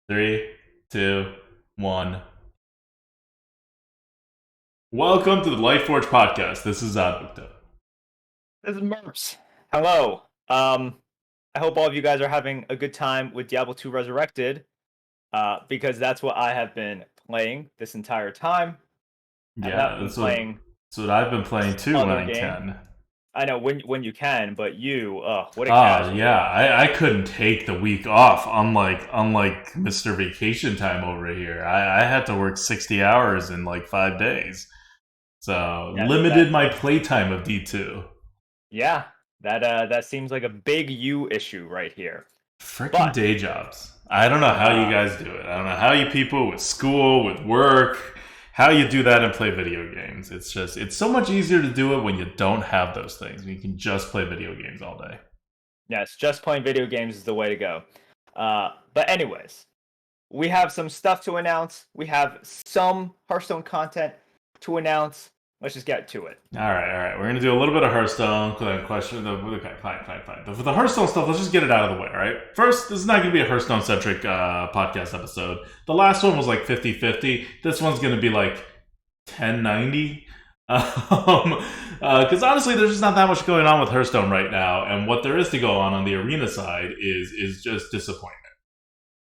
Three, two, one. Welcome to the Lightforge podcast. This is Victor. This is Merps. Hello. I hope all of you guys are having a good time with Diablo 2 Resurrected, because that's what I have been playing this entire time. I have Yeah, not been playing that's what I've been playing this too when other I game. can. I know when you can, but what a Oh yeah, casual. I couldn't take the week off. Unlike Mr. Vacation Time over here, I had to work 60 hours in like 5 days, so Yeah, limited my playtime of D2. yeah, that seems like a big you issue right here. Freaking But day jobs. I don't know how you uh, guys do it. I don't know how you people with school, with work, how you do that and play video games. It's so much easier to do it when you don't have those things. You can just play video games all day. yes, just playing video games is the way to go. But anyways, we have some stuff to announce. We have some Hearthstone content to announce. Let's just get to it. All right. We're gonna do a little bit of Hearthstone question. Okay, fine. But for the Hearthstone stuff, let's just get it out of the way. All right. First, this is not gonna be a Hearthstone centric podcast episode. The last one was like 50-50. This one's gonna be like 10-90. Because honestly, there's just not that much going on with Hearthstone right now, and what there is to go on the arena side is just disappointing.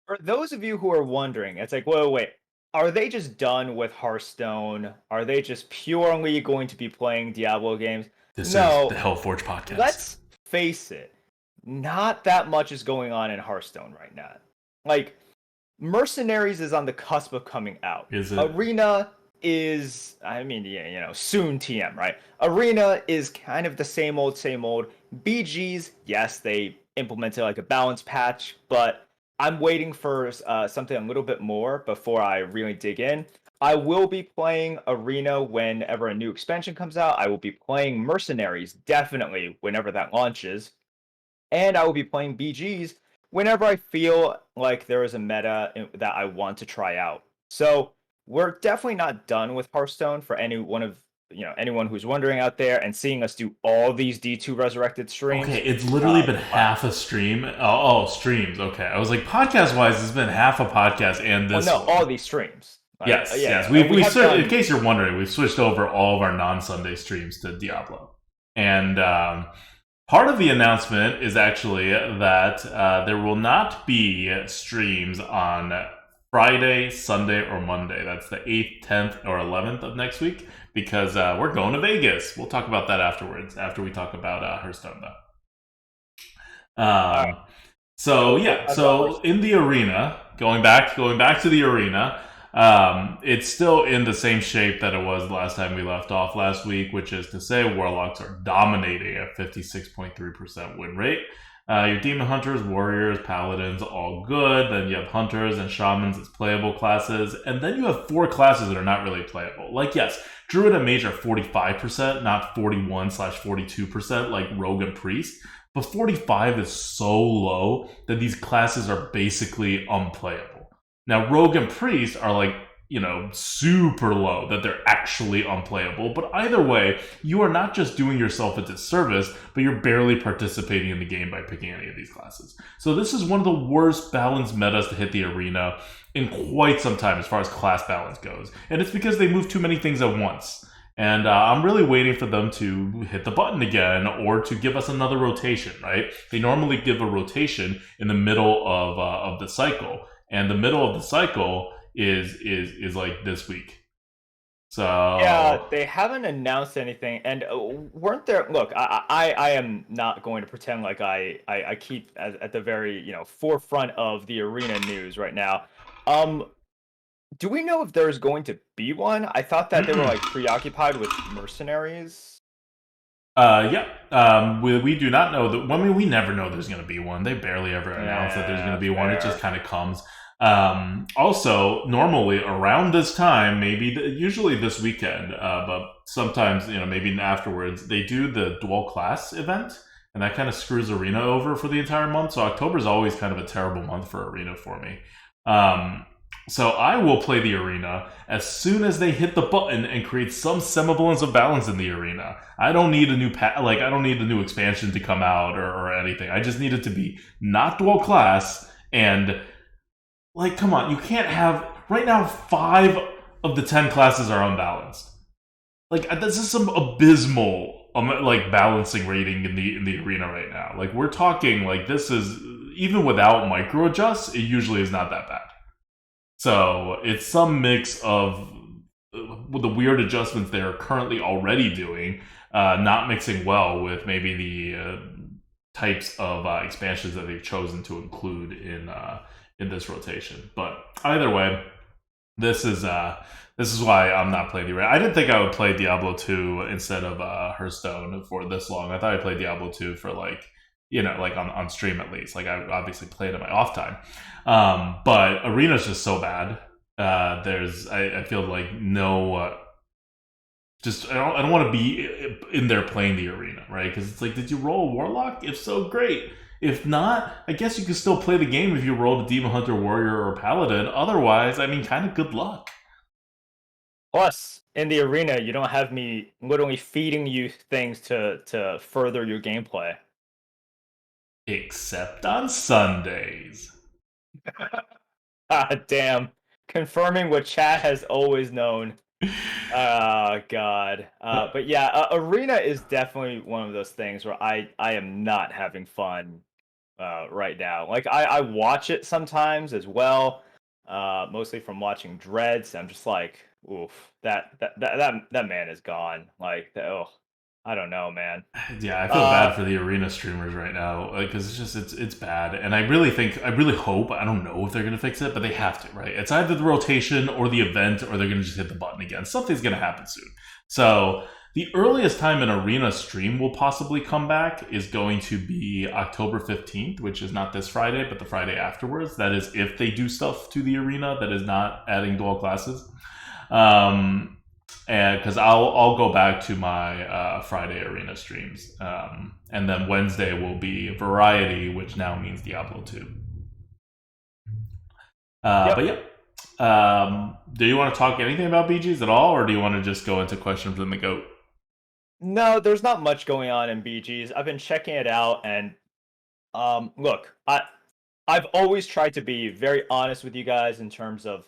For those of you who are wondering, it's like, wait. Are they just done with Hearthstone? Are they just purely going to be playing Diablo games? This is the No, Hellforge podcast. let's face it. Not that much is going on in Hearthstone right now. Like, Mercenaries is on the cusp of coming out. Is it? Arena is, I mean, yeah, soon TM, right? Arena is kind of the same old, same old. BGs, yes, they implemented like a balance patch, but I'm waiting for something a little bit more before I really dig in. I will be playing Arena whenever a new expansion comes out. I will be playing Mercenaries definitely whenever that launches, and I will be playing BGs whenever I feel like there is a meta that I want to try out. So we're definitely not done with Hearthstone for anyone who's wondering out there and seeing us do all these D2 resurrected Okay, streams. it's literally been Wow. half a stream. Streams. Okay, I was like, podcast wise, it's been half a podcast and Well, this no, all one. these streams. Like, Yes. and we have In done. case you're wondering, we've switched over all of our non Sunday streams to Diablo, and part of the announcement is actually that there will not be streams on Friday, Sunday, or Monday. That's the 8th, 10th, or 11th of next week because we're going to Vegas. We'll talk about that afterwards, after we talk about Hearthstone, though. Uh, Um, so yeah, as always, so in the arena, going back to the arena, it's still in the same shape that it was last time we left off last week, which is to say, warlocks are dominating at 56.3% win rate. Your demon hunters, warriors, paladins, all good. Then you have hunters and shamans as playable classes, and then you have 4 classes that are not really playable. Like yes, druid and mage are 45%, not 41/42% like rogue and priest. But 45 is so low that these classes are basically unplayable. Now, Rogue and Priest are like, super low that they're actually unplayable. But either way, you are not just doing yourself a disservice, but you're barely participating in the game by picking any of these classes. So this is one of the worst balanced metas to hit the arena in quite some time as far as class balance goes. And it's because they move too many things at once. And I'm really waiting for them to hit the button again or to give us another rotation, right? They normally give a rotation in the middle of the cycle. And the middle of the cycle is like this week. yeah, So they haven't announced anything, and weren't there? Look, I am not going to pretend like I keep at the very forefront of the arena news right now. Um, do we know if there's going to be one? I thought that they were like preoccupied with mercenaries. Yeah. We do not know that. I mean, we never know there's going to be one. They barely ever announce that there's going to Yeah, be one. It just fair. kind of comes. Also, normally around this time, usually this weekend, but sometimes maybe afterwards, they do the dual class event, and that kind of screws Arena over for the entire month. So October is always kind of a terrible month for Arena for me. Um, so I will play the arena as soon as they hit the button and create some semblance of balance in the arena. I don't need a new I don't need a new expansion to come out or anything. I just need it to be not dual class and Like, come on, you can't have right now. 5 of the 10 classes are unbalanced. Like, this is some abysmal like balancing rating in the arena right now. Like, we're talking like this is even without micro adjusts, it usually is not that bad. So it's some mix of with the weird adjustments they are currently already doing, not mixing well with maybe the types of expansions that they've chosen to include in this rotation. But either way, this is why I'm not playing the arena. I didn't think I would play Diablo 2 instead of Hearthstone for this long. I thought I'd play Diablo 2 for like like on stream at least. Like I obviously played in my off time. But Arena's just so bad. I feel like no just I don't want to be in there playing the arena, right? Because it's like, did you roll a warlock? If so, great. If not, I guess you can still play the game if you rolled a demon hunter, warrior, or paladin. Otherwise, I mean, kind of good luck. Plus, in the arena, you don't have me literally feeding you things to further your gameplay. Except on Sundays. Ah, damn. Confirming what chat has always known. Oh god. But yeah, arena is definitely one of those things where I am not having fun right now. Like I watch it sometimes as well, mostly from watching Dreads. I'm just like, oof, that man is gone. Like, oh, I don't know, man. Yeah, I feel bad Uh, for the arena streamers right now because it's bad, and I really hope, I don't know if they're gonna fix it, but they have to, right? It's either the rotation or the event, or they're gonna just hit the button again. Something's gonna happen soon. So the earliest time an arena stream will possibly come back is going to be October 15th, which is not this Friday, but the Friday afterwards. That is if they do stuff to the arena that is not adding dual classes. Um, and because I'll go back to my Friday arena streams, and then Wednesday will be variety, which now means Diablo 2. But yep. yeah, do you want to talk anything about BGs at all, or do you want to just go into questions from the goat? No, there's not much going on in BGs. I've been checking it out, and look, I've always tried to be very honest with you guys in terms of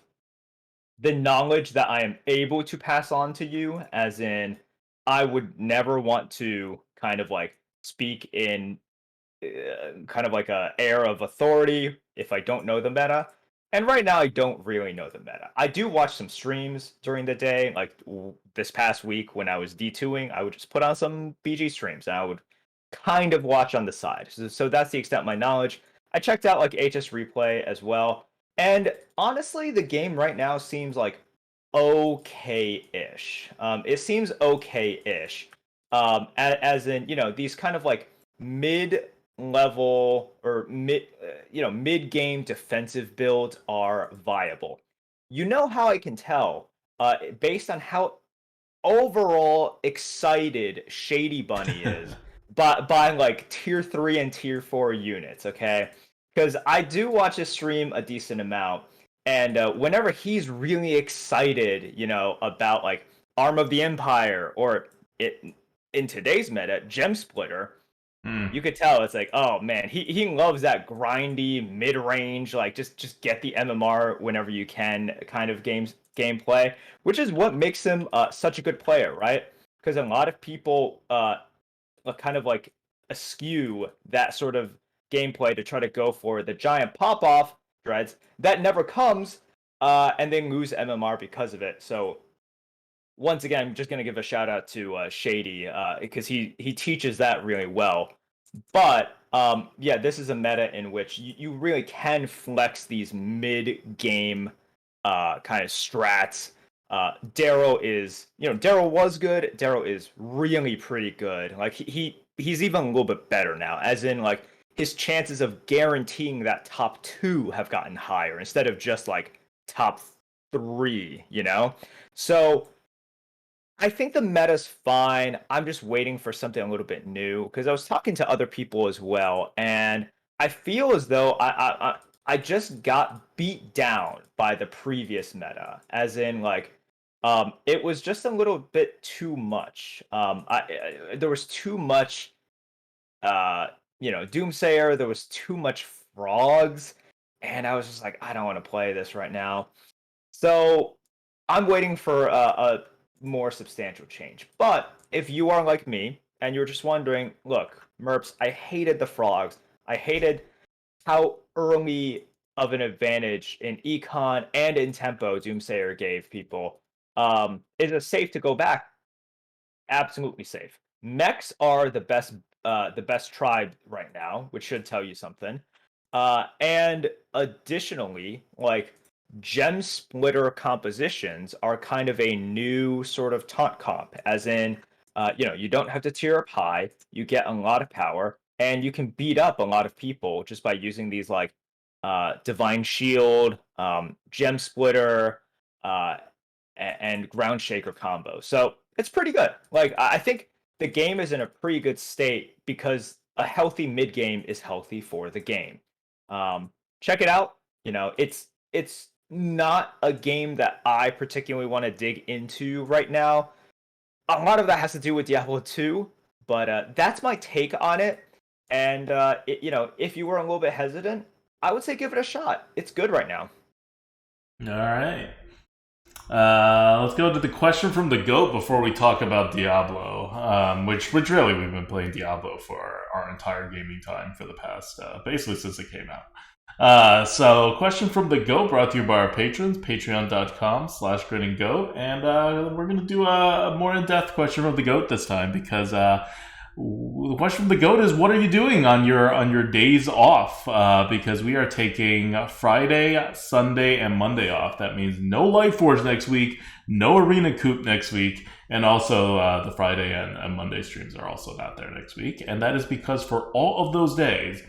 the knowledge that I am able to pass on to you, as in, I would never want to kind of like speak in kind of like a air of authority if I don't know the meta. And right now, I don't really know the meta. I do watch some streams during the day. Like this past week when I was D2ing, I would just put on some BG streams and I would kind of watch on the side. So that's the extent of my knowledge. I checked out like HS Replay as well. And honestly, the game right now seems like okay-ish. It seems okay-ish. As in, these kind of like mid level or mid game defensive builds are viable. You know how I can tell based on how overall excited Shady Bunny is by like tier 3 and tier 4 units, okay? Because I do watch his stream a decent amount, and whenever he's really excited, about like Arm of the Empire or it in today's meta, Gem Splitter, Hmm. you could tell it's like, oh man, he loves that grindy mid range, like just get the MMR whenever you can kind of gameplay, which is what makes him such a good player, right? Because a lot of people kind of like eschew that sort of gameplay to try to go for the giant pop off dreads that never comes, and then lose MMR because of it. So once again, I'm just gonna give a shout out to Shady because he teaches that really well. But yeah, this is a meta in which you really can flex these mid-game kind of strats. Darrow is, Darrow was good. Darrow is really pretty good. Like he's even a little bit better now, as in like his chances of guaranteeing that top two have gotten higher instead of just like top three. So I think the meta's fine. I'm just waiting for something a little bit new because I was talking to other people as well, and I feel as though I just got beat down by the previous meta, as in like it was just a little bit too much. There was too much Doomsayer. There was too much frogs, and I was just like, I don't want to play this right now. So I'm waiting for a more substantial change. But if you are like me and you're just wondering, look, Merps, I hated the frogs. I hated how early of an advantage in econ and in tempo Doomsayer gave people. Is it safe to go back? Absolutely safe. Mechs are the best tribe right now, which should tell you something. And additionally, like gem splitter compositions are kind of a new sort of taunt comp, as in, you don't have to tier up high, you get a lot of power, and you can beat up a lot of people just by using these like divine shield, gem splitter, uh, and ground shaker combo. So it's pretty good. Like I think the game is in a pretty good state because a healthy mid game is healthy for the game. Check it out. It's not a game that I particularly want to dig into right now. A lot of that has to do with Diablo 2, but that's my take on it. And if you were a little bit hesitant, I would say give it a shot. It's good right now. All right. Let's go to the question from the goat before we talk about Diablo, which really we've been playing Diablo for our entire gaming time for the past basically since it came out. So question from the goat brought to you by our patrons, patreon.com/grinning_goat, and we're gonna do a more in-depth question from the goat this time because the question from the goat is, what are you doing on your days off? Because we are taking Friday, Sunday, and Monday off. That means no Lightforge next week, no Arena Coop next week, and also the Friday and Monday streams are also not there next week. And that is because for all of those days,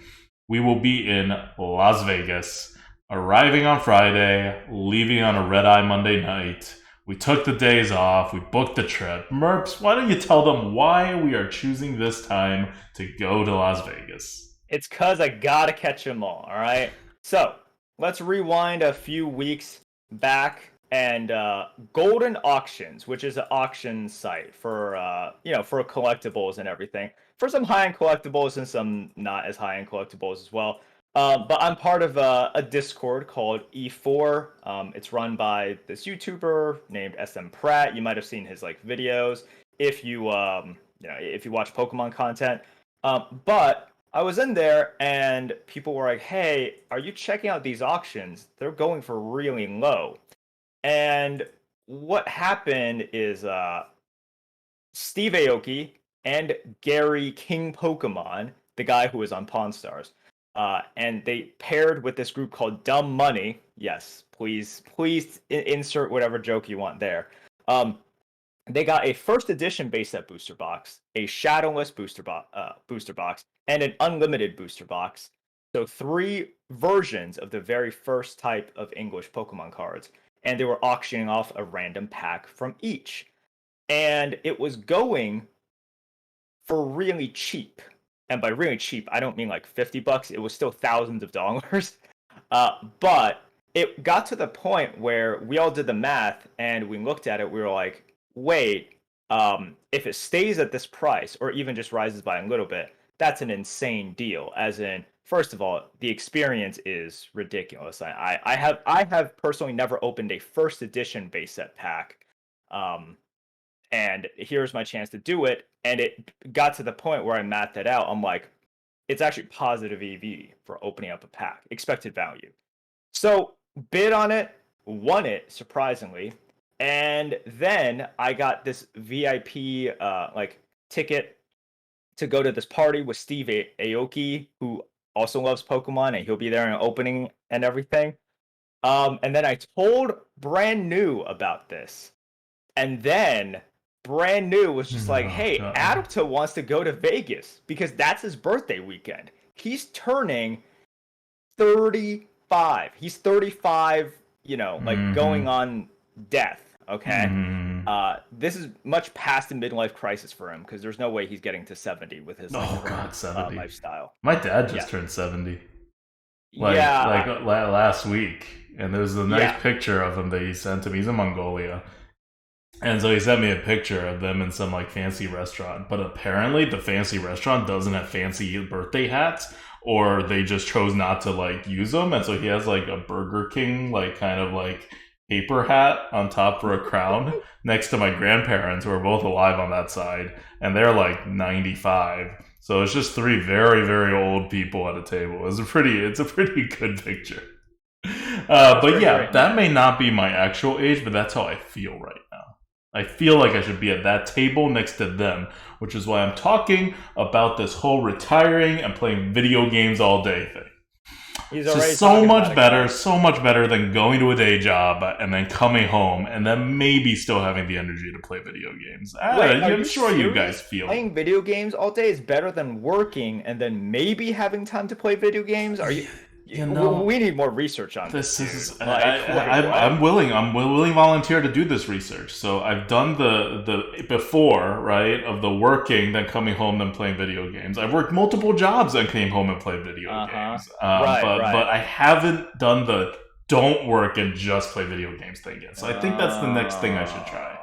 we will be in Las Vegas, arriving on Friday, leaving on a red-eye Monday night. We took the days off. We booked the trip. Merps, why don't you tell them why we are choosing this time to go to Las Vegas? It's cause I gotta catch them all right? So let's rewind a few weeks back and Golden Auctions, which is an auction site for collectibles and everything. For some high-end collectibles and some not as high-end collectibles as well. But I'm part of a Discord called E4. It's run by this YouTuber named SM Pratt. You might have seen his like videos if if you watch Pokemon content. But I was in there and people were like, "Hey, are you checking out these auctions? They're going for really low." And what happened is Steve Aoki and Gary King Pokemon, the guy who was on Pawn Stars, and they paired with this group called Dumb Money. Yes, please insert whatever joke you want there. They got a first edition base set booster box, a shadowless booster box, and an unlimited booster box. So three versions of the very first type of English Pokemon cards, and they were auctioning off a random pack from each. And it was going for really cheap. And by really cheap, I don't mean like $50. It was still thousands of dollars. But it got to the point where we all did the math and we looked at it. We were like, wait, if it stays at this price or even just rises by a little bit, that's an insane deal. As in, first of all, the experience is ridiculous. I have personally never opened a first edition base set pack. And here's my chance to do it. And it got to the point where I mapped it out. I'm like, it's actually positive EV for opening up a pack, expected value. So bid on it, won it surprisingly, and then I got this VIP like ticket to go to this party with Steve Aoki, who also loves Pokemon, and he'll be there in an opening and everything. And then I told Brand New about this, and then Brand New was just like, "Hey, Adapta wants to go to Vegas because that's his birthday weekend. He's turning 35. He's 35, going on death, okay? This is much past the midlife crisis for him because there's no way he's getting to 70 with his 70 lifestyle. My dad just turned 70. Like last week, and there's a nice picture of him that he sent to me. He's in Mongolia. And so he sent me a picture of them in some like fancy restaurant, but apparently the fancy restaurant doesn't have fancy birthday hats or they just chose not to like use them, and so he has like a Burger King like kind of like paper hat on top for a crown next to my grandparents who are both alive on that side, and they're like 95. So it's just three very very old people at a table. It's a pretty good picture. But yeah, Great. that may not be my actual age, but that's how I feel right now. I feel like I should be at that table next to them, which is why I'm talking about this whole retiring and playing video games all day thing. He's It's already just so talking much about it, better, guys. so much better than going to a day job and then coming home and then maybe still having the energy to play video games. Wait, are I'm you sure you serious? guys feel. Playing video games all day is better than working and then maybe having time to play video games? Are you? You know, We need more research on this, this dude. is Wait, what? I'm willing. I'm willing volunteer to do this research. So I've done the before, right, of the working, then coming home, then playing video games. I've worked multiple jobs and came home and played video games. But I haven't done the don't work and just play video games thing yet. So I think that's the next thing I should try.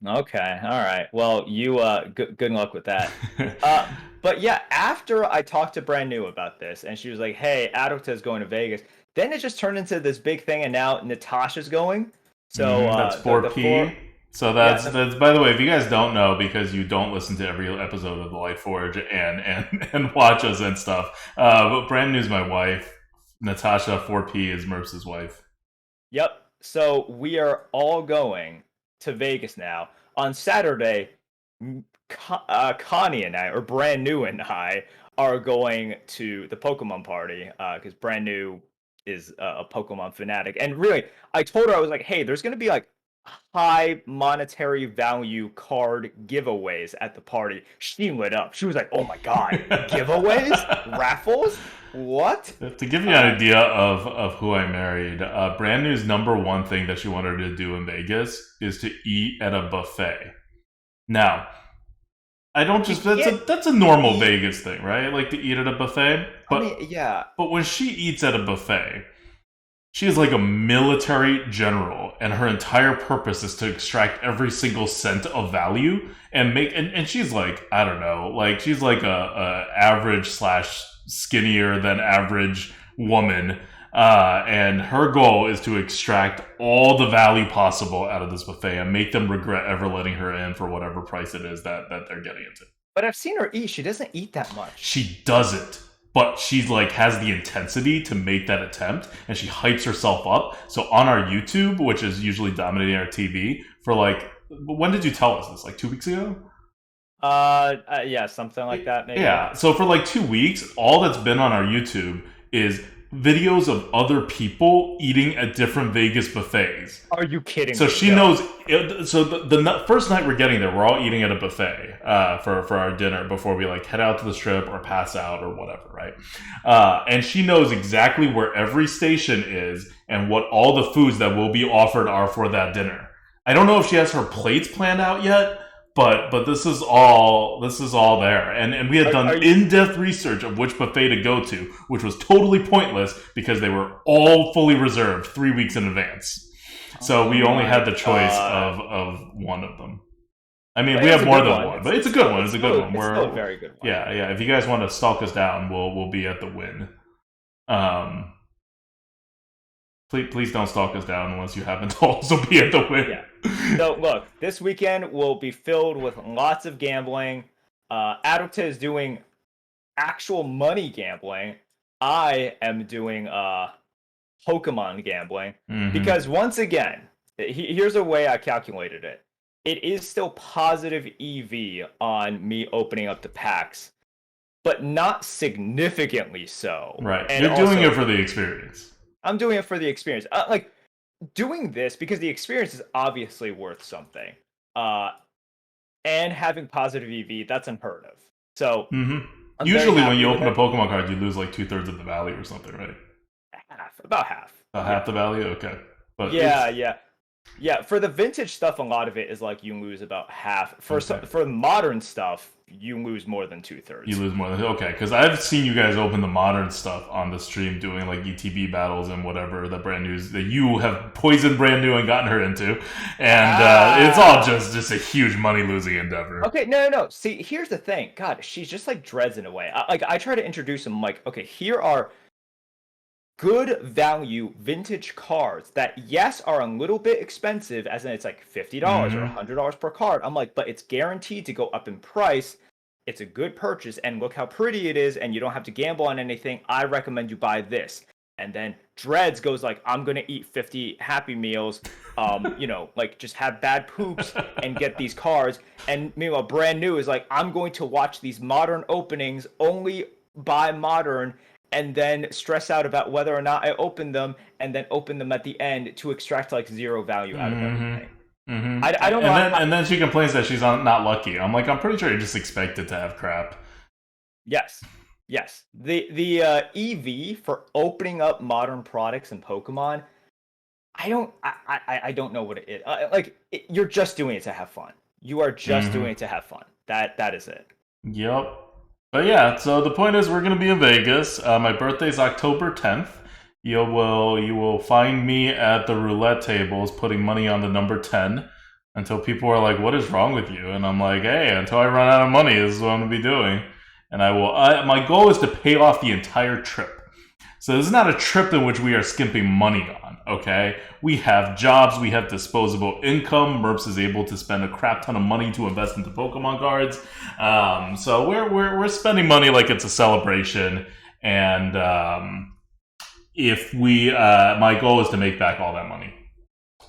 Okay, all right. Well, you good luck with that. But yeah, after I talked to Brand New about this, and she was like, "Hey, Adulta is going to Vegas." Then it just turned into this big thing, and now Natasha's going. So That's the 4P. four, So yeah, that's by the way, if you guys don't know because you don't listen to every episode of the Lightforge and watch us and stuff. But Brand New's my wife. Natasha 4P is Merp's wife. yep. So we are all going to Vegas now on Saturday. Connie and I, or Brand New and I, are going to the Pokemon party because Brand New is a Pokemon fanatic. And really, I told her, I was like, hey, there's going to be like high monetary value card giveaways at the party. She lit up. She was like, oh my God, giveaways? Raffles? What? To give you an idea of who I married, Brand New's number one thing that she wanted to do in Vegas is to eat at a buffet. Now, I don't just that's a normal Vegas thing, right? Like to eat at a buffet. But I mean, yeah. But when she eats at a buffet, she is like a military general, and her entire purpose is to extract every single cent of value and make. And she's like, I don't know, like she's like a average slash skinnier than average woman. And her goal is to extract all the value possible out of this buffet and make them regret ever letting her in for whatever price it is that they're getting into. But I've seen her eat. She doesn't eat that much. She doesn't. But she's like has the intensity to make that attempt, and she hypes herself up. So on our YouTube, which is usually dominating our TV, for like, when did you tell us this? Like 2 weeks ago? Yeah, something like that, maybe. Yeah. So for like 2 weeks, all that's been on our YouTube is videos of other people eating at different Vegas buffets. Are you kidding So me? she knows. So the first night we're getting there, we're all eating at a buffet for our dinner before we like head out to the strip or pass out or whatever, right? And she knows exactly where every station is and what all the foods that will be offered are for that dinner. I don't know if she has her plates planned out yet. But this is all there, and we had done in-depth research of which buffet to go to, which was totally pointless because they were all fully reserved 3 weeks in advance. So we only had the choice of one of them. I mean, we have more than one, but it's a good one. It's a good one. It's still a very good one. Yeah. If you guys want to stalk us down, we'll be at the Win. Please don't stalk us down unless you happen to also be at the Win. Yeah. So look, this weekend will be filled with lots of gambling. Adulta is doing actual money gambling. I am doing Pokemon gambling because once again, here's a way I calculated it. It is still positive EV on me opening up the packs, but not significantly so. Right. And You're doing it for the experience. I'm doing it for the experience. Like doing this because the experience is obviously worth something. And having positive EV, that's unheard of. So usually when you open a Pokemon card, you lose like 2/3 of the value or something, right? About half. Half the value? Okay. But yeah. Yeah, for the vintage stuff, a lot of it is like you lose about half. Okay. For modern stuff, you lose more than two You thirds. lose more than okay, because I've seen you guys open the modern stuff on the stream, doing like ETB battles and whatever the brand news that you have poisoned brand new and gotten her into, and it's all Ah. just a huge money losing endeavor. Okay, no, no, no. See, here's the thing. God, she's just like dreads in a way. Like I try to introduce them. Like, okay, here are good value vintage cards that yes are a little bit expensive, as in it's like $50 or Mm-hmm. $100 per card. I'm like, but it's guaranteed to go up in price. It's a good purchase, and look how pretty it is, and you don't have to gamble on anything. I recommend you buy this. And then Dreads goes like, I'm gonna eat 50 Happy Meals, like just have bad poops and get these cards. And meanwhile, brand new is like, I'm going to watch these modern openings, only buy modern, and then stress out about whether or not I open them, and then open them at the end to extract like zero value out of everything. Mm-hmm. Mm-hmm. I don't know. And then she complains that she's not lucky. I'm like, I'm pretty sure you're just expected to have crap. Yes, yes. The EV for opening up modern products in Pokemon, I don't know what it is. You're just doing it to have fun. You are just Mm-hmm. doing it to have fun. That is it. Yep. But yeah, so the point is, we're gonna be in Vegas. My birthday's October 10th. You will find me at the roulette tables putting money on the number 10 until people are like, "What is wrong with you?" And I'm like, "Hey, until I run out of money, this is what I'm gonna be doing." And I will. My goal is to pay off the entire trip. So this is not a trip in which we are skimping money on, okay? We have jobs, we have disposable income. Merps is able to spend a crap ton of money to invest into Pokemon cards. So we're spending money like it's a celebration. And if we, my goal is to make back all that money.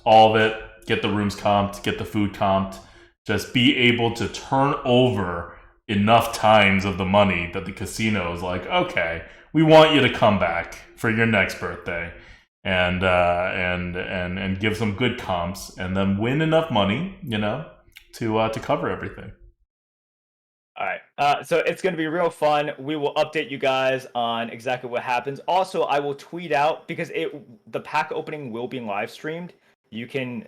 All of it, get the rooms comped, get the food comped, just be able to turn over enough times of the money that the casino is like, okay, we want you to come back for your next birthday, and give some good comps, and then win enough money, to cover everything. All right. So it's going to be real fun. We will update you guys on exactly what happens. Also, I will tweet out because the pack opening will be live streamed. You can,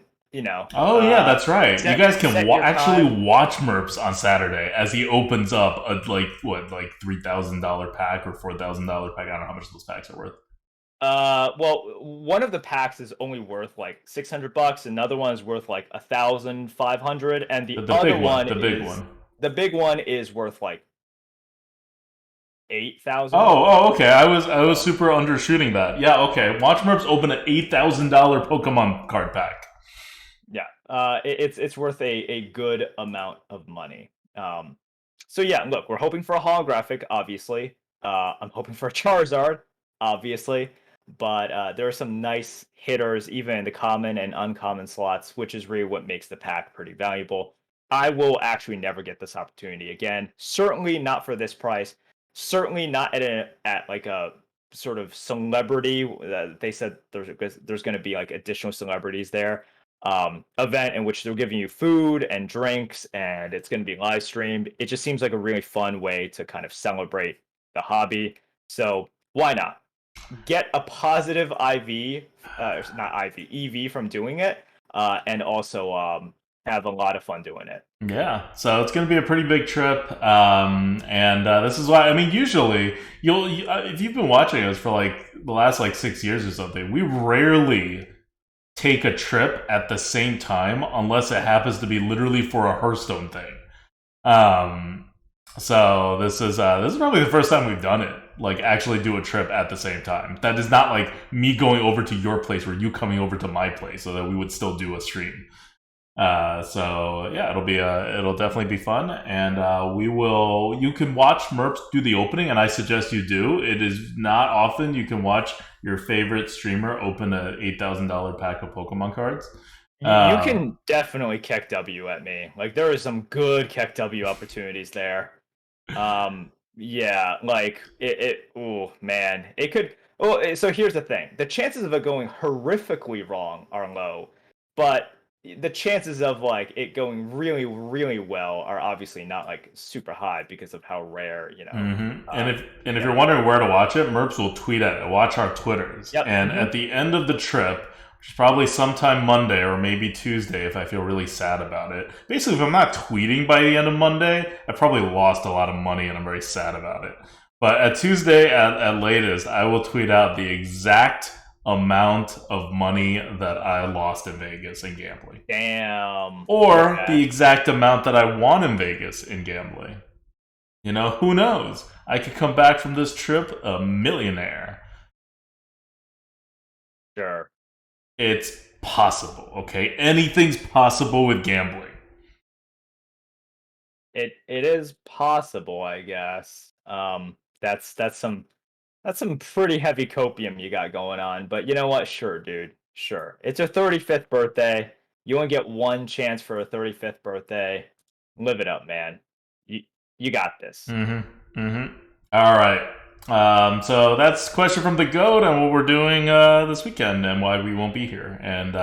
Oh yeah, that's right. You guys can set your actually time. watch Merps on Saturday as he opens up a like $3,000 pack or $4,000 pack. I don't know how much those packs are worth. Well, one of the packs is only worth like $600. Another one is worth like 1,500, and The, the the other big one, one the big is one. the big one is worth like 8,000. Okay. I was super undershooting that. Yeah, okay. Watch Merps open an $8,000 Pokemon card pack. Yeah, it's worth a good amount of money. So yeah, look, we're hoping for a holographic, obviously. I'm hoping for a Charizard, obviously, but there are some nice hitters even in the common and uncommon slots, which is really what makes the pack pretty valuable. I will actually never get this opportunity again. Certainly not for this price. Certainly not at like a sort of celebrity. They said there's going to be like additional celebrities there, event in which they're giving you food and drinks, and it's going to be live streamed. It just seems like a really fun way to kind of celebrate the hobby. So why not get a positive IV, not IV, EV from doing it, and also have a lot of fun doing it. Yeah, so it's going to be a pretty big trip, and this is why. I mean, usually if you've been watching us for like the last like 6 years or something, we rarely take a trip at the same time unless it happens to be literally for a Hearthstone thing. Um, so this is probably the first time we've done it. Like actually do a trip at the same time. That is not like me going over to your place or you coming over to my place, so that we would still do a stream. So yeah, it'll definitely be fun, and we will. You can watch Merps do the opening, and I suggest you do. It is not often you can watch your favorite streamer open a $8,000 pack of Pokemon cards. You Um, can definitely Keck W at me. Like there is some good Keck W opportunities there. Yeah, like oh man, it could. Well, so here's the thing: the chances of it going horrifically wrong are low, but the chances of like it going really, really well are obviously not like super high because of how rare, And if yeah, you're wondering where to watch it, Merps will tweet at it. Watch our Twitters, yep, and at the end of the trip, Probably sometime Monday or maybe Tuesday if I feel really sad about it. Basically, if I'm not tweeting by the end of Monday, I probably lost a lot of money and I'm very sad about it. But at Tuesday at latest, I will tweet out the exact amount of money that I lost in Vegas in gambling. Damn. Or Okay. the exact amount that I won in Vegas in gambling. Who knows? I could come back from this trip a millionaire. Sure. It's possible, okay? Anything's possible with gambling. It is possible, I guess. That's some pretty heavy copium you got going on. But you know what? Sure, dude. Sure. It's your 35th birthday. You only get one chance for a 35th birthday. Live it up, man. You you got this. Mm-hmm. All right. So that's question from the goat and what we're doing this weekend and why we won't be here. And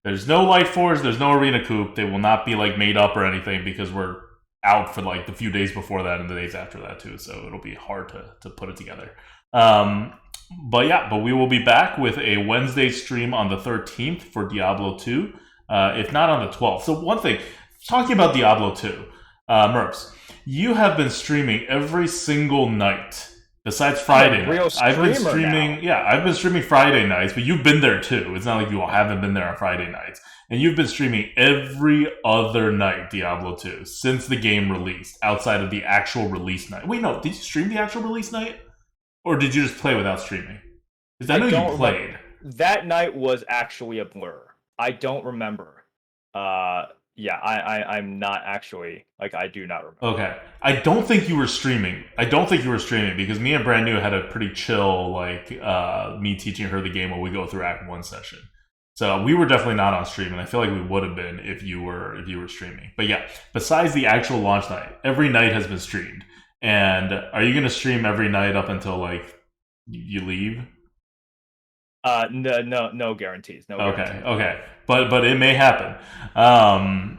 there's no Lightforge, there's no Arena Coop. They will not be like made up or anything because we're out for like the few days before that and the days after that too. So it'll be hard to put it together. Um, but we will be back with a Wednesday stream on the 13th for Diablo 2, if not on the 12th. So one thing, talking about Diablo 2, Merps, you have been streaming every single night besides Friday Real nights. I've been streamer streaming, now. yeah, I've been streaming Friday nights, but you've been there too. It's not like you haven't been there on Friday nights. And you've been streaming every other night Diablo 2 since the game released, outside of the actual release night. Wait, no, did you stream the actual release night? Or did you just play without streaming? Because I I know don't you remember. played. That night was actually a blur. I don't remember. Yeah, I'm not actually like I do not remember. Okay. I don't think you were streaming. I don't think you were streaming because me and Brand New had a pretty chill, like, me teaching her the game while we go through Act 1 session. So we were definitely not on stream, and I feel like we would have been if you were streaming. But yeah, besides the actual launch night, every night has been streamed. And are you gonna stream every night up until like you leave? No guarantees. No Okay, guarantees. okay, but it may happen, and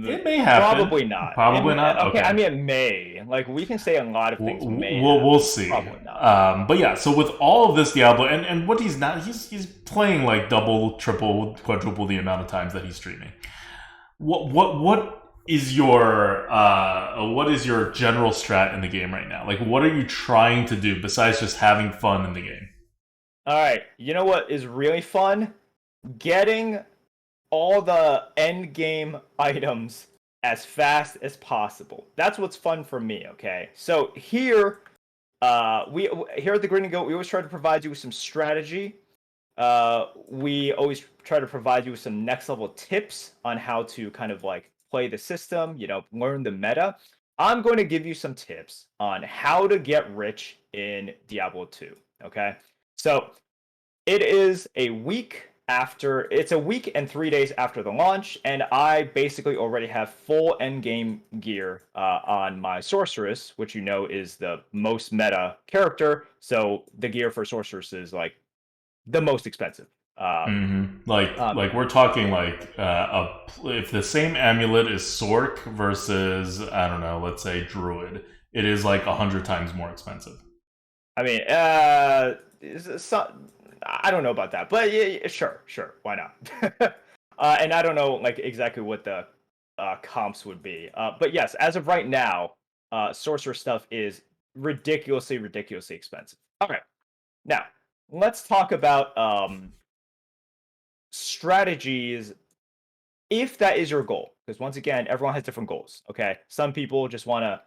it may happen. Probably not. Probably not. Okay, I Okay, mean it may. Like we can say a lot of things may we'll happen. see. Probably not. But yeah, so with all of this Diablo, and what he's not, he's playing like double, triple, quadruple the amount of times that he's streaming. What is your general strat in the game right now? Like, what are you trying to do besides just having fun in the game? All right. You know what is really fun? Getting all the end game items as fast as possible. That's what's fun for me, okay? So here we here at the Green and Goat, we always try to provide you with some strategy. We always try to provide you with some next level tips on how to kind of like play the system, learn the meta. I'm going to give you some tips on how to get rich in Diablo 2, okay? So, it's a week and 3 days after the launch, and I basically already have full endgame gear on my sorceress, which you know is the most meta character. So the gear for sorceress is like the most expensive. Like we're talking like if the same amulet is Sork versus, I don't know, let's say Druid, it is like 100 times more expensive. I mean, I don't know about that, but yeah, sure, why not? And I don't know like exactly what the comps would be, but yes, as of right now, sorcerer stuff is ridiculously expensive. All right, now let's talk about strategies if that is your goal, because once again, everyone has different goals. Okay, some people just want to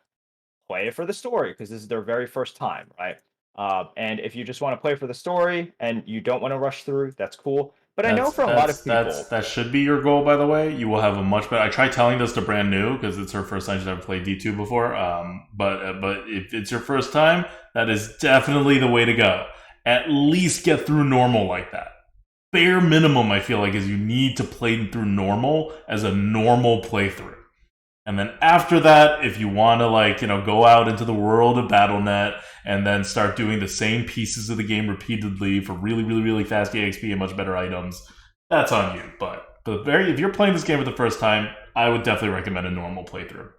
play it for the story because this is their very first time, right? And if you just want to play for the story and you don't want to rush through, that's cool. But I know That's for a lot of people, that should be your goal, by the way. You will have a much better. I tried telling this to Brand New because it's her first time she's ever played D2 before. But if it's your first time, that is definitely the way to go. At least get through normal like that. Bare minimum, I feel like, is you need to play through normal as a normal playthrough. And then after that, if you want to go out into the world of BattleNet and then start doing the same pieces of the game repeatedly for really, really, really fast EXP and much better items, that's on you. But if you're playing this game for the first time, I would definitely recommend a normal playthrough.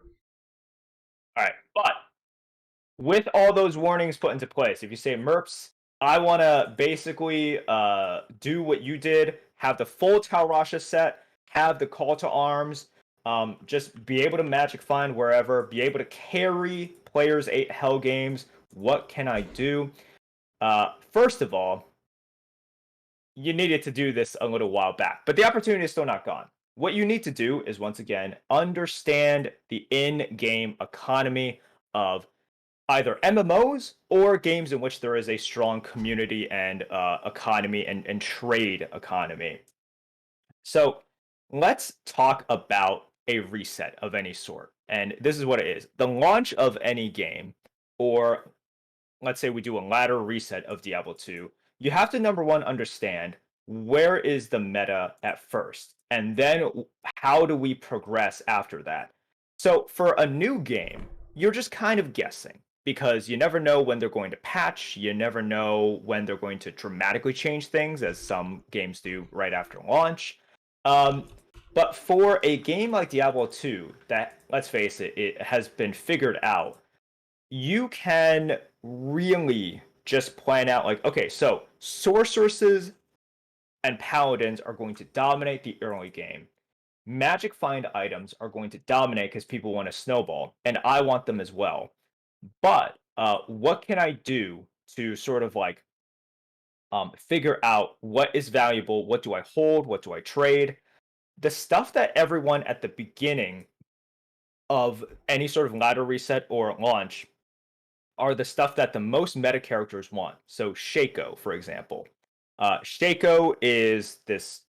all right, but with all those warnings put into place, if you say Merps, I want to basically do what you did, have the full Talrasha set, have the call to arms, just be able to magic find wherever, be able to carry players 8 hell games. What can I do? First of all, you needed to do this a little while back, but the opportunity is still not gone. What you need to do is once again understand the in-game economy of either MMOs or games in which there is a strong community and economy and trade economy. So let's talk about a reset of any sort. And this is what it is. The launch of any game, or let's say we do a ladder reset of Diablo 2, you have to number one understand where is the meta at first, and then how do we progress after that. So for a new game, you're just kind of guessing because you never know when they're going to patch, you never know when they're going to dramatically change things, as some games do right after launch. Um, but for a game like Diablo 2, that, let's face it, it has been figured out, you can really just plan out like, okay, so sorceresses and paladins are going to dominate the early game. Magic find items are going to dominate because people want to snowball, and I want them as well. But what can I do to sort of like figure out what is valuable? What do I hold? What do I trade? The stuff that everyone at the beginning of any sort of ladder reset or launch are the stuff that the most meta characters want. So Shaco, for example. Shaco is this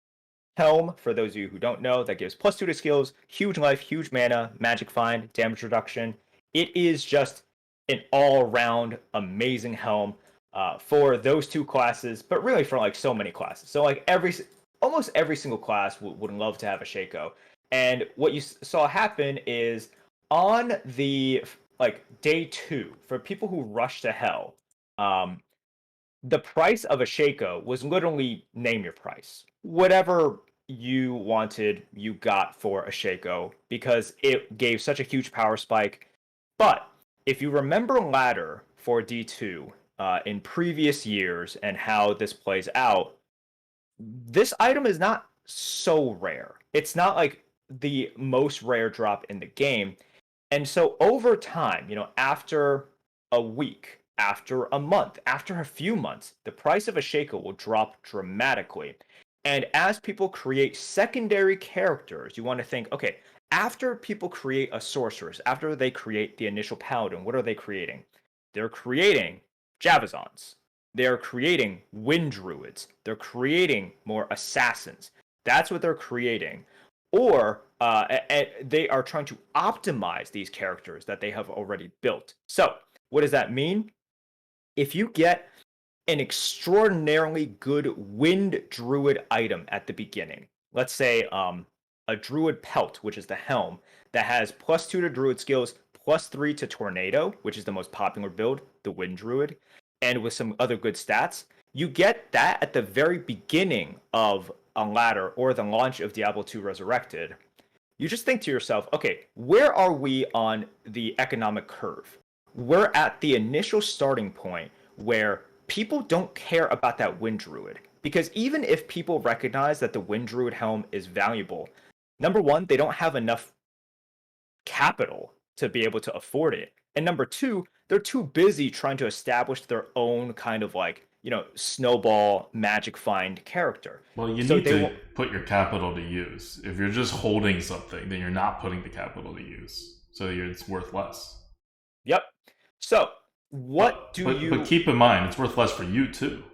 helm, for those of you who don't know, that gives +2 to skills, huge life, huge mana, magic find, damage reduction. It is just an all-round amazing helm for those two classes, but really for like so many classes. So like almost every single class would love to have a Shaco. And what you saw happen is on the like day 2 for people who rush to hell. Um, the price of a Shaco was literally name your price. Whatever you wanted, you got for a Shaco because it gave such a huge power spike. But if you remember ladder for D2 in previous years and how this plays out, this item is not so rare. It's not like the most rare drop in the game. And so over time, after a week, after a month, after a few months, the price of a Shaco will drop dramatically. And as people create secondary characters, you want to think, okay, after people create a sorceress, after they create the initial paladin, what are they creating? They're creating Javazons. They're creating wind druids. They're creating more assassins. That's what they're creating. Or they are trying to optimize these characters that they have already built. So, what does that mean? If you get an extraordinarily good wind druid item at the beginning, let's say a druid pelt, which is the helm, that has +2 to druid skills, +3 to tornado, which is the most popular build, the wind druid, and with some other good stats, you get that at the very beginning of a ladder or the launch of Diablo 2 Resurrected. You just think to yourself, okay, where are we on the economic curve? We're at the initial starting point where people don't care about that wind druid. Because even if people recognize that the wind druid helm is valuable, number one, they don't have enough capital to be able to afford it. And number two, they're too busy trying to establish their own kind of like, snowball magic find character. Well, you So need they to will. put your capital to use. If you're just holding something, then you're not putting the capital to use. So it's worth less. Yep. So what But do but you? keep in mind, it's worth less for you too.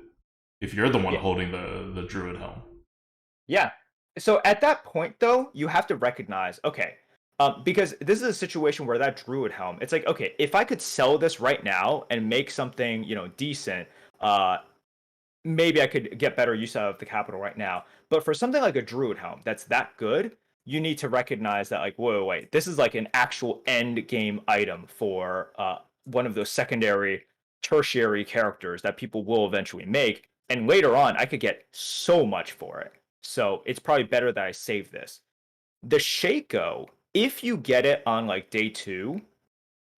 If you're the one Yeah. holding the druid helm. Yeah. So at that point, though, you have to recognize, okay, because this is a situation where that druid helm, it's like, okay, if I could sell this right now and make something, decent, uh, maybe I could get better use out of the capital right now. But for something like a druid helm that's that good, you need to recognize that, like, wait, this is like an actual end game item for one of those secondary, tertiary characters that people will eventually make. And later on, I could get so much for it. So it's probably better that I save this. The Shaco, if you get it on like day 2,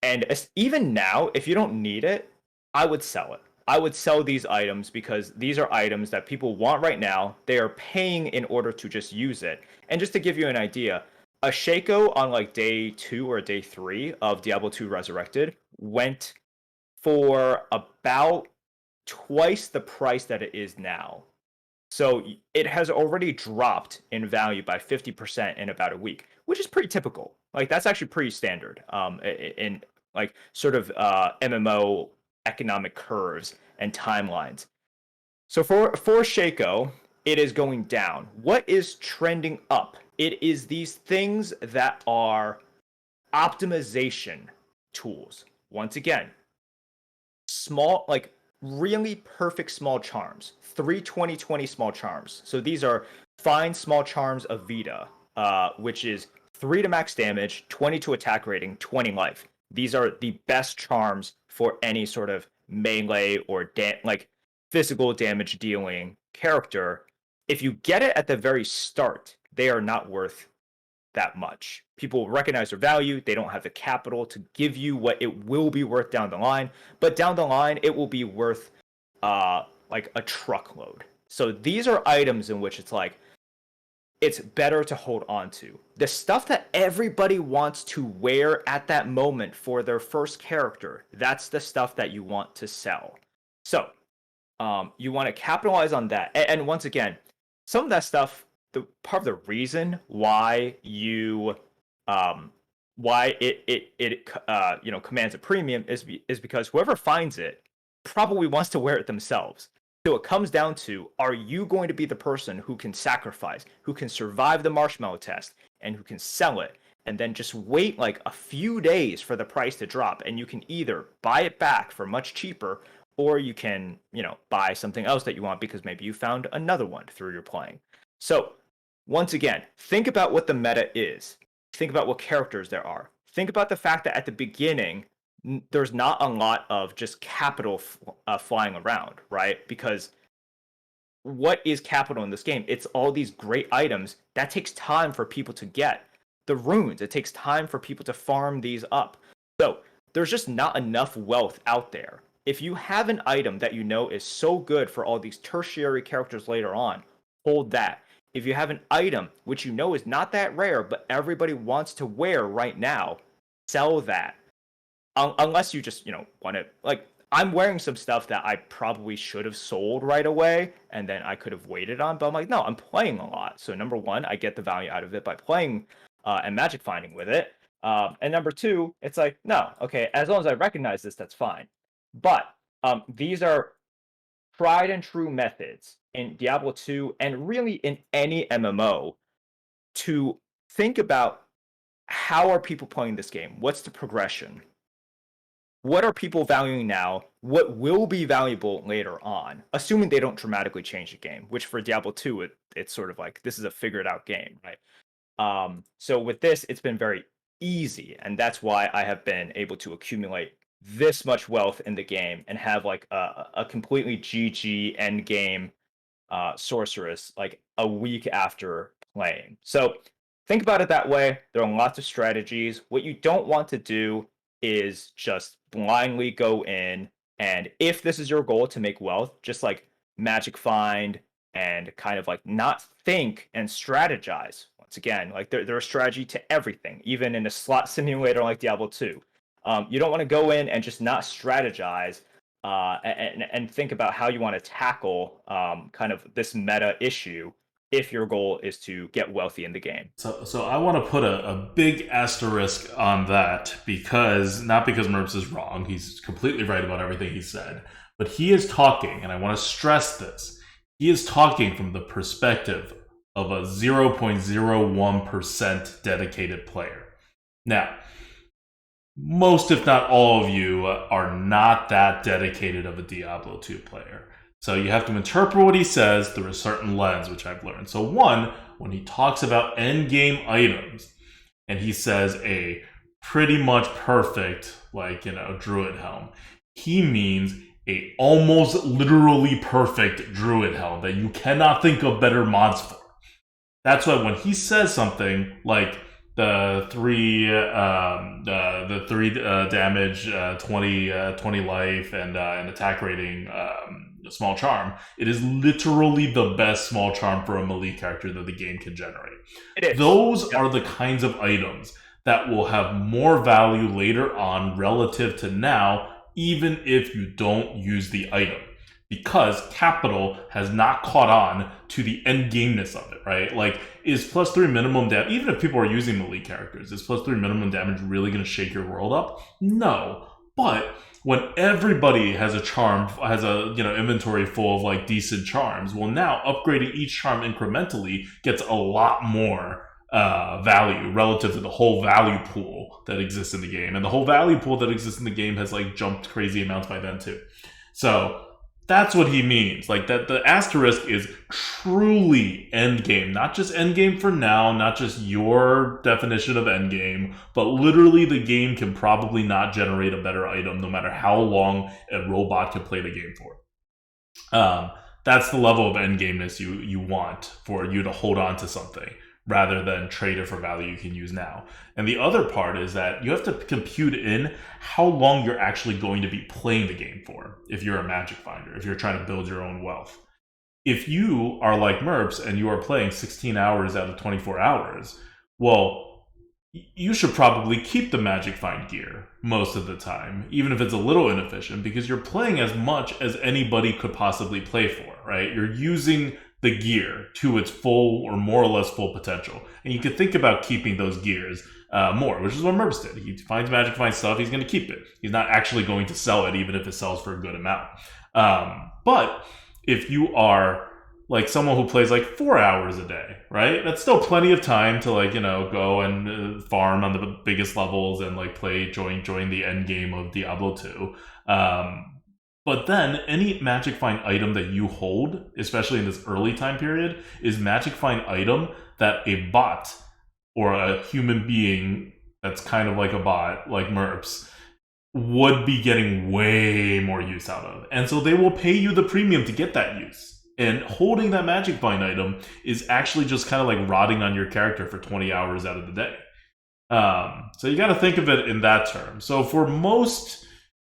and even now, if you don't need it, I would sell it. I would sell these items because these are items that people want right now. They are paying in order to just use it. And just to give you an idea, a Shaco on like day 2 or day 3 of Diablo 2 Resurrected went for about twice the price that it is now. So it has already dropped in value by 50% in about a week, which is pretty typical. Like that's actually pretty standard in like sort of MMO economic curves and timelines. So for Shaco, it is going down. What is trending up? It is these things that are optimization tools. Once again, small, like really perfect small charms. 3 20 small charms. So these are fine small charms of Vita, which is 3 to max damage, 20 to attack rating, 20 life. These are the best charms for any sort of melee or like physical damage dealing character. If you get it at the very start, they are not worth that much. People recognize their value. They don't have the capital to give you what it will be worth down the line. But down the line, it will be worth like a truckload. So these are items in which it's like it's better to hold on to. The stuff that everybody wants to wear at that moment for their first character, that's the stuff that you want to sell. So you want to capitalize on that. And once again, some of that stuff, the part of the reason why you why it commands a premium is because whoever finds it probably wants to wear it themselves. So it comes down to, are you going to be the person who can sacrifice, who can survive the marshmallow test, and who can sell it, and then just wait like a few days for the price to drop, and you can either buy it back for much cheaper, or you can, buy something else that you want because maybe you found another one through your playing. So once again, think about what the meta is. Think about what characters there are. Think about the fact that at the beginning, there's not a lot of just capital flying around, right? Because what is capital in this game? It's all these great items that takes time for people to get. The runes, it takes time for people to farm these up. So there's just not enough wealth out there. If you have an item that you know is so good for all these tertiary characters later on, hold that. If you have an item which you know is not that rare, but everybody wants to wear right now, sell that. Unless you just, want to, like, I'm wearing some stuff that I probably should have sold right away, and then I could have waited on, but I'm like, no, I'm playing a lot. So number one, I get the value out of it by playing and magic finding with it. And number two, it's like, no, okay, as long as I recognize this, that's fine. But these are tried and true methods in Diablo 2 and really in any MMO to think about how are people playing this game? What's the progression? What are people valuing now? What will be valuable later on? Assuming they don't dramatically change the game, which for Diablo 2, it's sort of like this is a figured out game, right? So with this, it's been very easy, and that's why I have been able to accumulate this much wealth in the game and have like a completely GG end game sorceress like a week after playing. So think about it that way. There are lots of strategies. What you don't want to do is just blindly go in, and if this is your goal to make wealth, just like magic find and kind of like not think and strategize. Once again, like there's strategy to everything, even in a slot simulator like Diablo 2. You don't want to go in and just not strategize and think about how you want to tackle kind of this meta issue if your goal is to get wealthy in the game. So I want to put a big asterisk on that because not because Merps is wrong. He's completely right about everything he said. But he is talking, and I want to stress this, he is talking from the perspective of a 0.01% dedicated player. Now, most, if not all of you, are not that dedicated of a Diablo 2 player. So you have to interpret what he says through a certain lens, which I've learned. So one, when he talks about endgame items, and he says a pretty much perfect, druid helm, he means a almost literally perfect druid helm that you cannot think of better mods for. That's why when he says something like the three damage, 20 life, and an attack rating, small charm. It is literally the best small charm for a melee character that the game can generate. It is. Those Yep. are the kinds of items that will have more value later on relative to now, even if you don't use the item. Because capital has not caught on to the end gameness of it, right? Like, is plus three minimum damage, even if people are using melee characters, is plus three minimum damage really going to shake your world up? No. But when everybody has a charm, has a inventory full of like decent charms, well, now upgrading each charm incrementally gets a lot more value relative to the whole value pool that exists in the game, and the whole value pool that exists in the game has like jumped crazy amounts by then too. So that's what he means. Like that, the asterisk is truly end game, not just end game for now, not just your definition of end game, but literally the game can probably not generate a better item, no matter how long a robot can play the game for. That's the level of end gameness you want for you to hold on to something rather than trade it for value you can use now. And the other part is that you have to compute in how long you're actually going to be playing the game for if you're a magic finder, if you're trying to build your own wealth. If you are like Merps and you are playing 16 hours out of 24 hours, well, you should probably keep the Magic Find gear most of the time, even if it's a little inefficient, because you're playing as much as anybody could possibly play for, right? You're using the gear to its full or more or less full potential. And you can think about keeping those gears more, which is what Merps did. He finds Magic Find stuff, he's going to keep it. He's not actually going to sell it, even if it sells for a good amount. But if you are like someone who plays like 4 hours a day, right? That's still plenty of time to like, go and farm on the biggest levels and like join the end game of Diablo 2. But then any Magic Find item that you hold, especially in this early time period, is Magic Find item that a bot or a human being that's kind of like a bot, like Merps, would be getting way more use out of. And so they will pay you the premium to get that use. And holding that Magic Find item is actually just kind of like rotting on your character for 20 hours out of the day. So you got to think of it in that term. So for most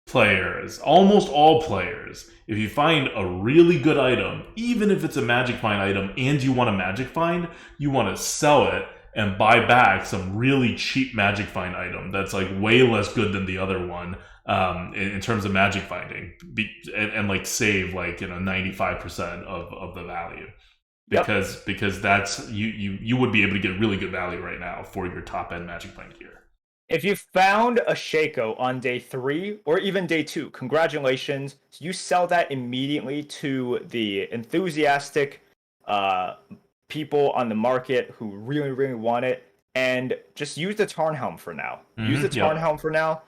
players, almost all players, if you find a really good item, even if it's a Magic Find item and you want a Magic Find, you want to sell it and buy back some really cheap Magic Find item that's like way less good than the other one, in terms of magic finding, and like save like 95% of the value, Yep. because that's you would be able to get really good value right now for your top end Magic Find gear. If you found a Shaco on day 3 or even day 2, congratulations. You sell that immediately to the enthusiastic uh, people on the market who really, really want it, and just use the Tarnhelm for now. Use the Yep. Tarnhelm for now.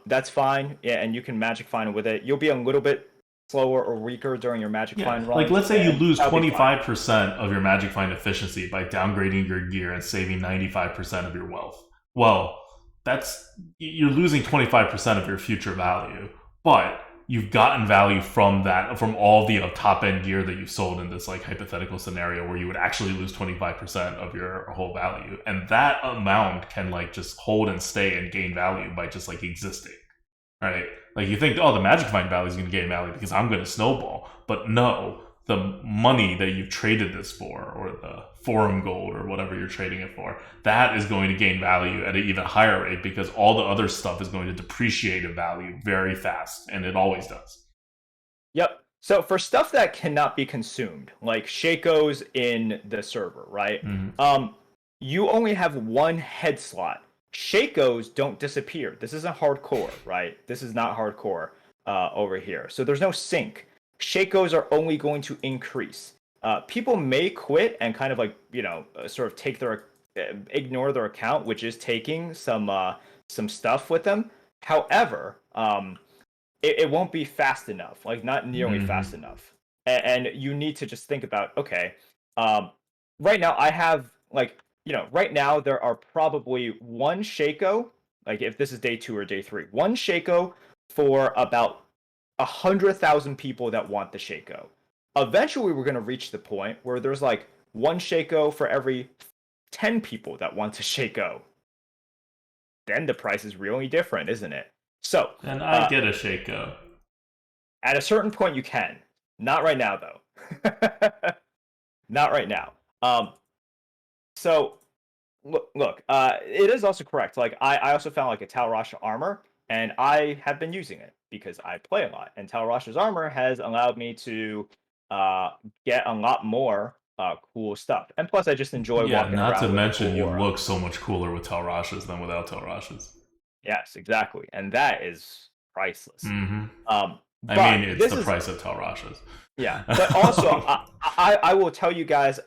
That's fine, yeah, and you can Magic Find with it. You'll be a little bit slower or weaker during your Magic Yeah, Find like runs, let's say you and lose that'll be fine. 25% of your Magic Find efficiency by downgrading your gear and saving 95% of your wealth. Well, that's you're losing 25% of your future value, but you've gotten value from that, from all the top end gear that you sold in this like hypothetical scenario where you would actually lose 25% of your whole value. And that amount can like just hold and stay and gain value by just like existing, right? Like you think, oh, the Magic Find value is going to gain value because I'm going to snowball, but no, the money that you've traded this for, or the forum gold, or whatever you're trading it for, that is going to gain value at an even higher rate because all the other stuff is going to depreciate in value very fast, and it always does. Yep. So for stuff that cannot be consumed, like Shakos in the server, right? Mm-hmm. You only have one head slot. Shakos don't disappear. This isn't hardcore, right? This is not hardcore over here. So there's no sync. Shakos are only going to increase. People may quit and kind of like sort of take their ignore their account, which is taking some stuff with them. However, it won't be fast enough, like not nearly Mm-hmm. fast enough. And you need to just think about, okay, um, right now I have like, right now there are probably one Shaco, like if this is day 2 or day 3, one Shaco for about 100,000 people that want the Shaco. Eventually, we're going to reach the point where there's like one Shaco for every 10 people that want to Shaco, then the price is really different, isn't it? So, And I uh, get a Shaco. at a certain point, you can. Not right now, though. Not right now. So it is also correct. Like I also found like a Tal Rasha armor, and I have been using it because I play a lot. And Tal Rasha's armor has allowed me to uh, get a lot more cool stuff. And plus, I just enjoy Yeah, walking not to around with a mention cool you aura. look so much cooler with Telrashas than without Telrashas. Yes, exactly, and that is priceless. Mm-hmm. I mean, But it's this the is price of Telrashas. Yeah, but also I will tell you guys.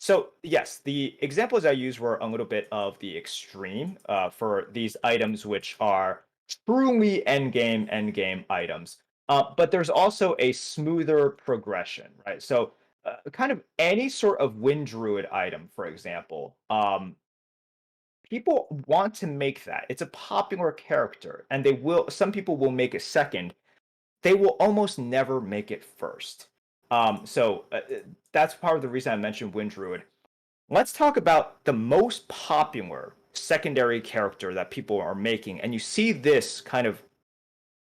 So yes, the examples I used were a little bit of the extreme for these items, which are truly end game items. But there's also a smoother progression, right? So kind of any sort of wind druid item, for example. People want to make that. It's a popular character, and they will. Some people will make a second, they will almost never make it first. That's part of the reason I mentioned Wind Druid. Let's talk about the most popular secondary character that people are making, and you see this kind of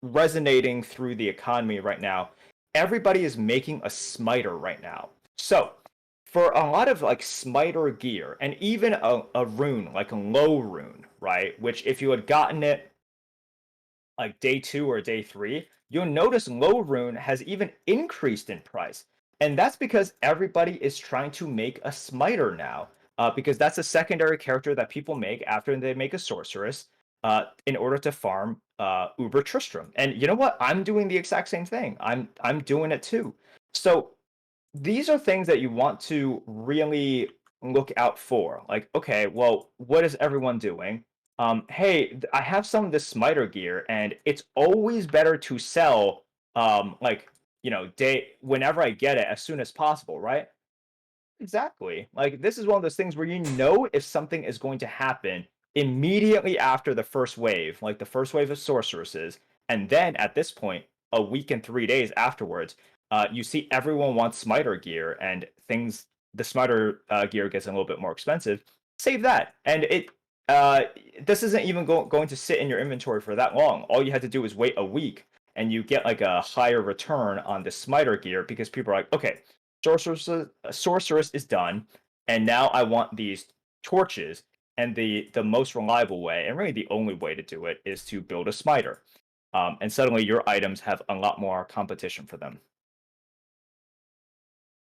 resonating through the economy right now. Everybody is making a smiter right now. So, for a lot of like smiter gear, and even a rune, like a low rune, right? Which if you had gotten it like day 2 or day 3, you'll notice low rune has even increased in price. And that's because everybody is trying to make a smiter now. Because that's a secondary character that people make after they make a sorceress in order to farm Uber Tristram. And you know what? I'm doing the exact same thing. I'm doing it too. So these are things that you want to really look out for. Like, okay, well, what is everyone doing? Hey, I have some of this smiter gear, and it's always better to sell, like, day whenever I get it as soon as possible, right? Exactly. Like this is one of those things where you know if something is going to happen immediately after the first wave, like the first wave of sorceresses, and then at this point, a week and 3 days afterwards, you see everyone wants smiter gear, and the smiter gear gets a little bit more expensive. Save that, and uh, this isn't even going to sit in your inventory for that long. All you had to do is wait a week, and you get like a higher return on the smiter gear because people are like, okay, sorceress is done, and now I want these torches. And the most reliable way, and really the only way to do it, is to build a smiter. And suddenly your items have a lot more competition for them.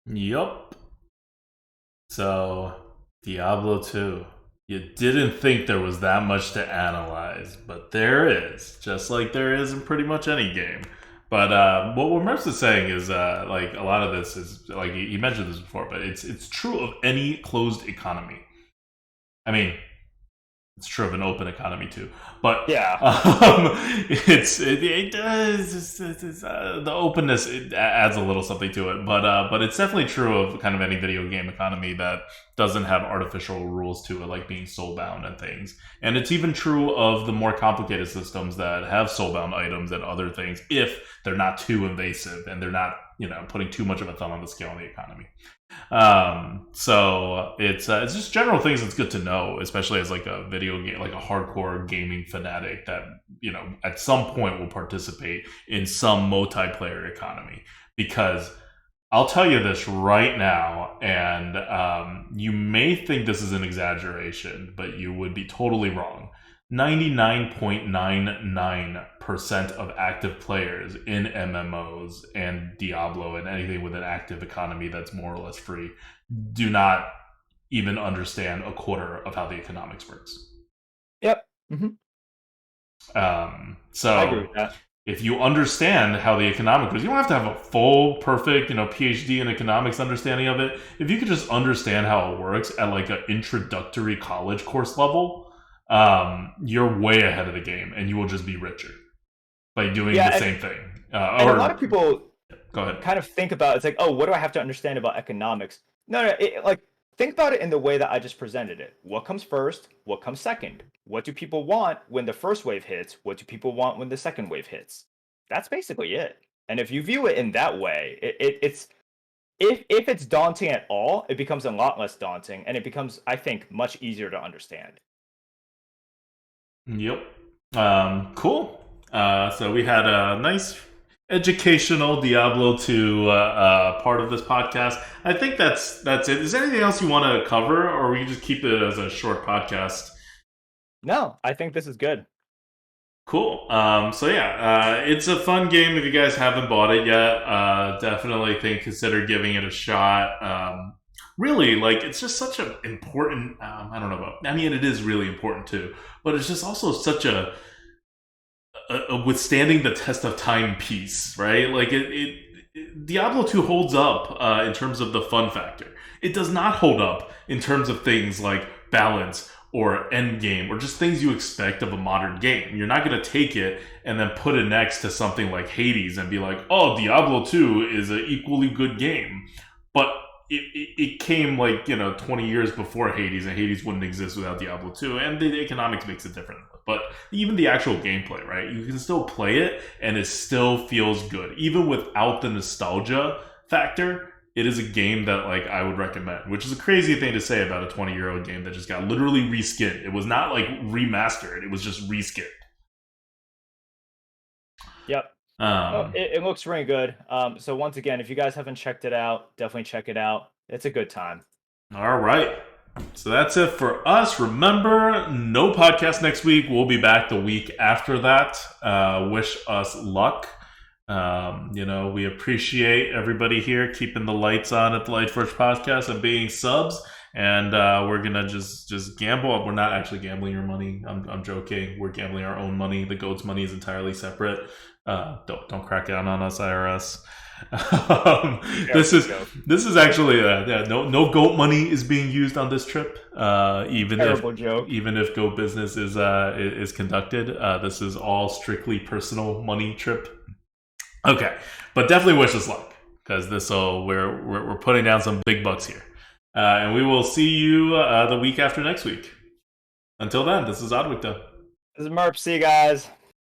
Yup. So, Diablo 2. You didn't think there was that much to analyze, but there is, just like there is in pretty much any game. But what Merps is saying is, like a lot of this is like he mentioned this before, but it's true of any closed economy. I mean, it's true of an open economy too, but Yeah. the openness adds a little something to it. But it's definitely true of kind of any video game economy that doesn't have artificial rules to it, like being soulbound and things. And it's even true of the more complicated systems that have soulbound items and other things, if they're not too invasive and they're not putting too much of a thumb on the scale in the economy. So it's just general things that's good to know, especially as like a video game, like a hardcore gaming fanatic that at some point will participate in some multiplayer economy. Because I'll tell you this right now, and you may think this is an exaggeration, but you would be totally wrong. 99.99% of active players in MMOs and Diablo and anything with an active economy that's more or less free do not even understand a quarter of how the economics works. Yep. Hmm. I agree So with that. if you understand how the economics works, you don't have to have a full, perfect, PhD in economics understanding of it. If you could just understand how it works at like an introductory college course level, you're way ahead of the game, and you will just be richer by doing Yeah, the same thing. and a lot of people Go ahead. kind of think about it's like, oh, what do I have to understand about economics? No, like think about it in the way that I just presented it. What comes first? What comes second? What do people want when the first wave hits? What do people want when the second wave hits? That's basically it. And if you view it in that way, it's if it's daunting at all, it becomes a lot less daunting, and it becomes, I think, much easier to understand. Yep. Cool. So we had a nice educational Diablo 2 part of this podcast. I think that's it. Is there anything else you want to cover, or we just keep it as a short podcast? No, I think this is good. Cool. So yeah, it's a fun game. If you guys haven't bought it yet, definitely consider giving it a shot. Really, like it's just such an important. I don't know about. I mean, it is really important too, but it's just also such a withstanding the test of time piece, right? Like Diablo 2 holds up in terms of the fun factor. It does not hold up in terms of things like balance or end game or just things you expect of a modern game. You're not going to take it and then put it next to something like Hades and be like, oh, Diablo 2 is an equally good game. But it came like 20 years before Hades, and Hades wouldn't exist without Diablo 2, and the economics makes it different. But even the actual gameplay, right? You can still play it and it still feels good. Even without the nostalgia factor, it is a game that like I would recommend, which is a crazy thing to say about a 20-year-old game that just got literally reskinned. It was not like remastered, it was just reskinned. Yep. It looks really good. So once again, if you guys haven't checked it out, definitely check it out. It's a good time. All right. So that's it for us. Remember, no podcast next week. We'll be back the week after that. Wish us luck. We appreciate everybody here keeping the lights on at the Lightforge podcast and being subs. And we're gonna just gamble. We're not actually gambling your money. I'm joking. We're gambling our own money. The goat's money is entirely separate. Don't crack down on us, IRS. This is actually no goat money is being used on this trip. Terrible joke. Even if goat business is conducted, this is all strictly personal money trip. Okay, but definitely wish us luck because we're putting down some big bucks here, and we will see you the week after next week. Until then, this is Oddwick. This is Merp. See you guys.